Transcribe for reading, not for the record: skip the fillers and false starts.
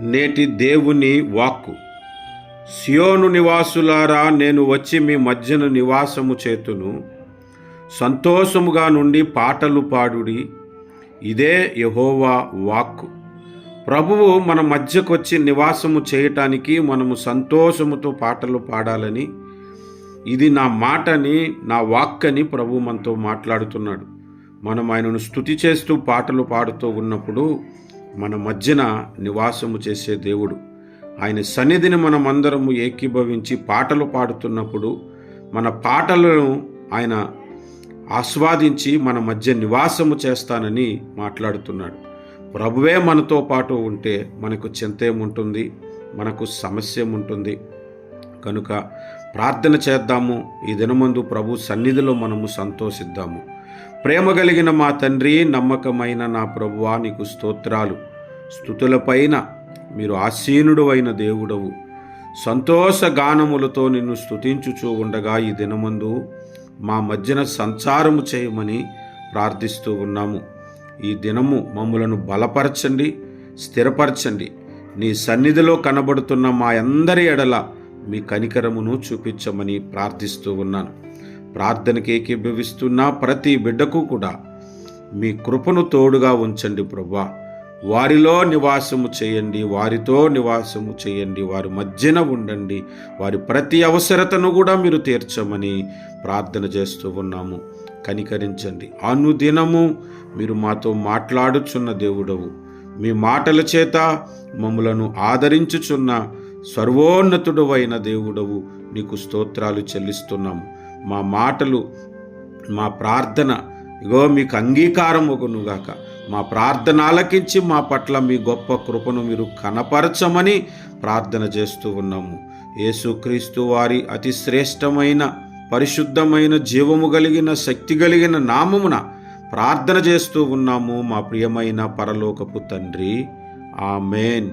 నేటి దేవుని వాక్కు. సియోను నివాసులారా, నేను వచ్చి మీ మధ్యన నివాసము చేతును. సంతోషముగా నుండి పాటలు పాడుడి. ఇదే యెహోవా వాక్కు. ప్రభువు మన మధ్యకొచ్చి నివాసము చేయటానికి మనము సంతోషముతో పాటలు పాడాలని, ఇది నా మాటని, నా వాక్కని ప్రభు మనతో మాట్లాడుతున్నాడు. మనం ఆయనను స్తుతి చేస్తూ పాటలు పాడుతూ ఉన్నప్పుడు మన మధ్యన నివాసము చేసే దేవుడు. ఆయన సన్నిధిని మనమందరము ఏకీభవించి పాటలు పాడుతున్నప్పుడు మన పాటలను ఆయన ఆస్వాదించి మన మధ్య నివాసము చేస్తానని మాట్లాడుతున్నాడు. ప్రభువే మనతో పాటు ఉంటే మనకు చింత ఏముంటుంది, మనకు సమస్య ఏముంటుంది. కనుక ప్రార్థన చేద్దాము. ఈ దినమందు ప్రభు సన్నిధిలో మనము సంతోషిద్దాము. ప్రేమ కలిగిన మా తండ్రి, నమ్మకమైన నా ప్రభువా, నీకు స్తోత్రాలు. స్తుతులపైన మీరు ఆసీనుడు అయిన దేవుడవు. సంతోష గానములతో నిన్ను స్తుతించుచూ ఉండగా ఈ దినమందు మా మధ్యన సంచారము చేయమని ప్రార్థిస్తూ ఉన్నాము. ఈ దినము మమ్ములను బలపరచండి, స్థిరపరచండి. నీ సన్నిధిలో కనబడుతున్న మా అందరి ఎడల మీ కనికరమును చూపించమని ప్రార్థిస్తూ ఉన్నాను. ప్రార్థనకి ఏకీభవిస్తున్న ప్రతి బిడ్డకు కూడా మీ కృపను తోడుగా ఉంచండి ప్రభువా. వారిలో నివాసము చేయండి, వారితో నివాసము చేయండి, వారి మధ్యన ఉండండి. వారి ప్రతి అవసరతను కూడా మీరు తీర్చమని ప్రార్థన చేస్తూ ఉన్నాము. కనికరించండి. అనుదినము మీరు మాతో మాట్లాడుచున్న దేవుడవు. మీ మాటల చేత మమ్ములను ఆదరించుచున్న సర్వోన్నతుడు అయిన దేవుడవు. నీకు స్తోత్రాలు చెల్లిస్తున్నాము. మా మాటలు, మా ప్రార్థన ఇగో మీకు అంగీకారం ఒగునుగాక. మా ప్రార్థన ఆలకించి మా పట్ల మీ గొప్ప కృపను మీరు కనపరచమని ప్రార్థన చేస్తూ ఉన్నాము. యేసుక్రీస్తు వారి అతి శ్రేష్టమైన, పరిశుద్ధమైన, జీవము కలిగిన, శక్తి కలిగిన నామమున ప్రార్థన చేస్తూ ఉన్నాము మా ప్రియమైన పరలోకపు తండ్రి. ఆమేన్.